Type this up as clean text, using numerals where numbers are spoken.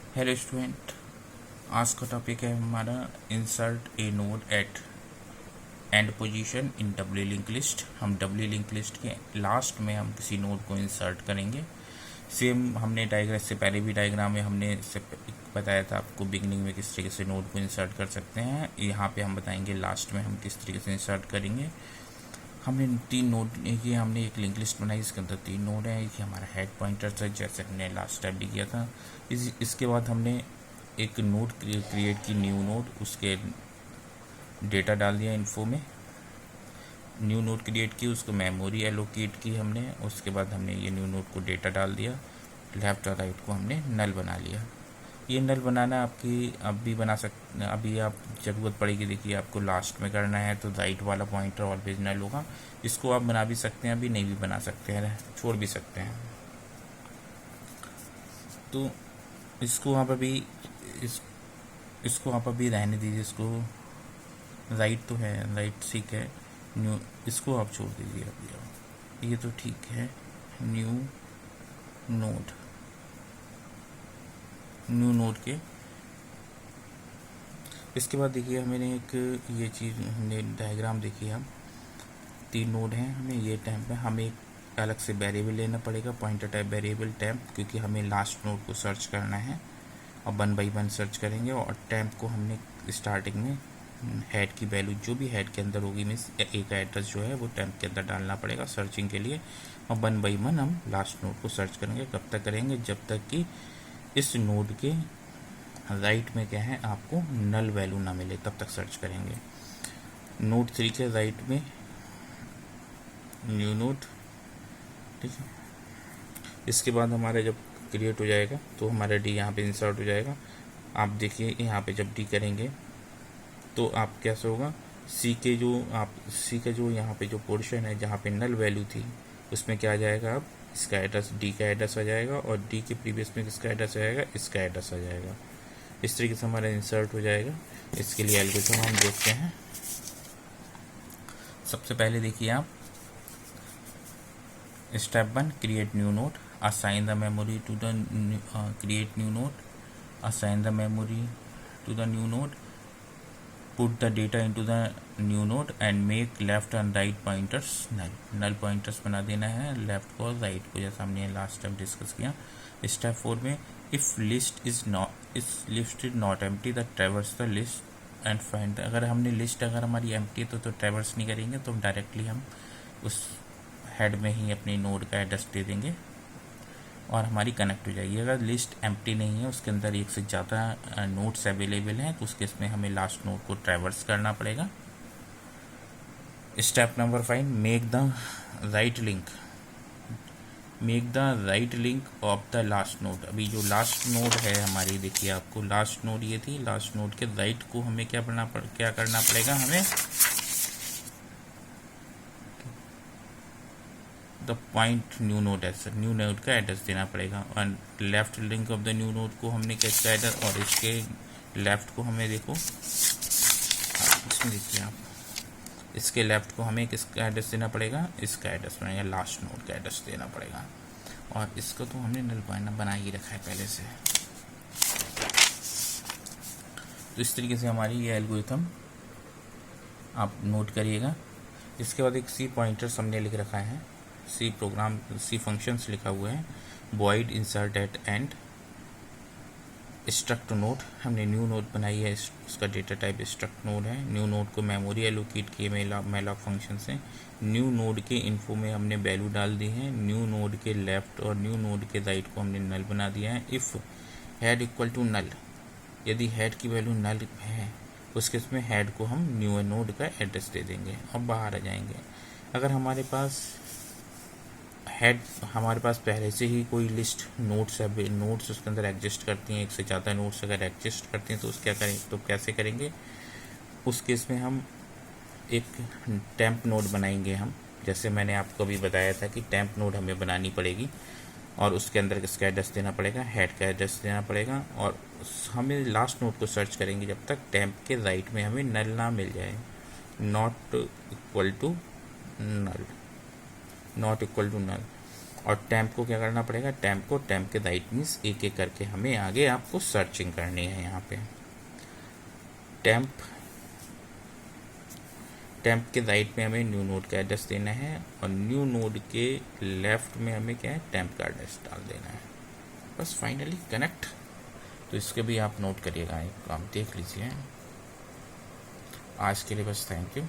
Hello student, आज का topic है हमारा insert A node eight and position in W link list. हम डब्ल्यू लिंक लिस्ट के लास्ट में हम किसी नोड को इंसर्ट करेंगे। सेम हमने डायग्राम, इससे पहले भी डायग्राम में हमने बताया था आपको बिगनिंग में किस तरीके से नोड को इंसर्ट कर सकते हैं। यहाँ पे हम बताएंगे लास्ट में हम किस तरीके से इंसर्ट करेंगे। हमने 3 नोड, ये हमने एक लिंक लिस्ट बनाई, इसके अंदर 3 नोड है। ये हमारा हेड पॉइंटर था जैसे हमने लास्ट टाइम भी किया था। इसके बाद हमने एक नोड क्रिएट की, न्यू नोड, उसके डेटा डाल दिया इन्फो में। न्यू नोड क्रिएट की, उसको मेमोरी एलोकेट की हमने। उसके बाद हमने ये न्यू नोड को डेटा डाल दिया। लेफ्ट और राइट को हमने नल बना लिया। ये नल बनाना आपकी अब भी बना सकते, अभी आप ज़रूरत पड़ेगी। देखिए आपको लास्ट में करना है तो राइट वाला पॉइंटर ऑलवेज नल होगा। इसको आप बना भी सकते हैं, अभी नहीं भी बना सकते हैं, छोड़ भी सकते हैं। तो इसको आप अभी इसको आप अभी रहने दीजिए। इसको राइट तो है, राइट ठीक है। न्यू, इसको आप छोड़ दीजिए अभी। ये तो ठीक है। न्यू नोड, न्यू नोड के इसके बाद देखिए हमें एक ये चीज़, हमने डायग्राम देखिए, हम 3 नोड हैं। हमें ये टाइम पे हमें एक अलग से वेरिएबल लेना पड़ेगा, पॉइंटर टाइप वेरिएबल टैम्प, क्योंकि हमें लास्ट नोड को सर्च करना है और 1 बाई 1 सर्च करेंगे। और टैम्प को हमने स्टार्टिंग में हेड की वैल्यू जो भी हेड के अंदर होगी, मीन्स एक एड्रेस जो है वो टैम्प के अंदर डालना पड़ेगा सर्चिंग के लिए। और 1 बाई 1 हम लास्ट नोड को सर्च करेंगे। कब तक करेंगे? जब तक कि इस नोड के राइट में क्या है, आपको नल वैल्यू ना मिले, तब तक सर्च करेंगे। नोड 3 के राइट में न्यू नोड, ठीक है। इसके बाद हमारा जब क्रिएट हो जाएगा तो हमारा डी यहाँ पे इंसर्ट हो जाएगा। आप देखिए यहाँ पे जब डी करेंगे तो आप कैसे होगा, सी का जो यहाँ पे जो पोर्शन है जहाँ पे नल वैल्यू थी, उसमें क्या आ जाएगा, अब इसका एड्रेस, डी का एड्रेस आ जाएगा। और डी के प्रीवियस में किसका एड्रेस आ जाएगा, इसका एड्रेस आ जाएगा। इस तरीके से हमारा इंसर्ट हो जाएगा। इसके लिए एल्गोरिथम हम देखते हैं। सबसे पहले देखिए आप, step 1, create new node, assign the memory to the create new node, assign the memory to the new node, put the data into the new node and make left and right pointers null. Null pointers बना देना है left को और right को, जैसा हमने last time discuss किया। Step 4 में, if list is not empty the traverse the list and find. अगर हमने लिस्ट अगर हमारी एम्प्टी है तो ट्रैवर्स नहीं करेंगे, तो डायरेक्टली हम उस हेड में ही अपनी नोड का एड्रेस दे देंगे और हमारी कनेक्ट हो जाएगी। अगर लिस्ट एम्प्टी नहीं है, उसके अंदर एक से ज़्यादा नोड्स अवेलेबल हैं, तो उस केस में हमें लास्ट नोड को ट्रैवर्स करना पड़ेगा। Step number 5, make the right link of the last node. अभी जो लास्ट नोड है हमारी, देखिए आपको लास्ट नोड ये थी, लास्ट नोड के राइट को हमें क्या करना पड़ेगा, हमें the point new node address, new node का एड्रेस देना पड़ेगा। और left link of the new node को हमने कैसे एड्रेस, और इसके लेफ्ट को हमें देखो, इसमें देखिए आप, इसके लेफ्ट को हमें किसका एड्रेस देना पड़ेगा, इसका एड्रेस बनेगा, लास्ट नोड का एड्रेस देना पड़ेगा। और इसको तो हमने नल पॉइंट बना ही रखा है पहले से। तो इस तरीके से हमारी ये एल्गोरिथम आप नोट करिएगा। इसके बाद एक सी पॉइंटर्स हमने लिख रखा है, सी फंक्शंस लिखा हुआ है, void insert at end struct node. हमने न्यू नोड बनाई है, उसका डेटा टाइप स्ट्रक्ट नोड है। न्यू नोड को मेमोरी एलोकेट किए मेलॉक फंक्शन से। न्यू नोड के इन्फो में हमने वैल्यू डाल दी है। न्यू नोड के लेफ्ट और न्यू नोड के राइट को हमने नल बना दिया है। If head equal to null, यदि हेड की वैल्यू नल है उस केस में हेड को हम न्यू नोड का एड्रेस दे देंगे और बाहर आ जाएंगे। अगर हमारे पास पहले से ही कोई लिस्ट नोट्स उसके अंदर एग्जिस्ट करती हैं, एक से ज़्यादा नोट्स अगर एग्जिस्ट करती हैं, तो क्या करें, तो कैसे करेंगे, उस केस में हम एक टेम्प नोड बनाएंगे। हम जैसे मैंने आपको अभी बताया था कि टेम्प नोड हमें बनानी पड़ेगी और उसके अंदर किसका एड्रेस देना पड़ेगा, हेड का एड्रेस देना पड़ेगा। और हमें लास्ट नोड को सर्च करेंगे जब तक टेम्प के राइट में हमें नल ना मिल जाए, नॉट इक्वल टू नल। और टैम्प को क्या करना पड़ेगा, टैम्प के राइट मीन्स एक एक करके हमें आगे आपको सर्चिंग करनी है। यहाँ पे टैम्प के राइट में हमें न्यू नोड का एड्रेस देना है और न्यू नोड के लेफ्ट में हमें क्या है, टैम्प का एड्रेस डाल देना है। बस फाइनली कनेक्ट। तो इसके भी आप नोट करिएगा, एक काम देख लीजिए। आज के लिए बस थैंक यू।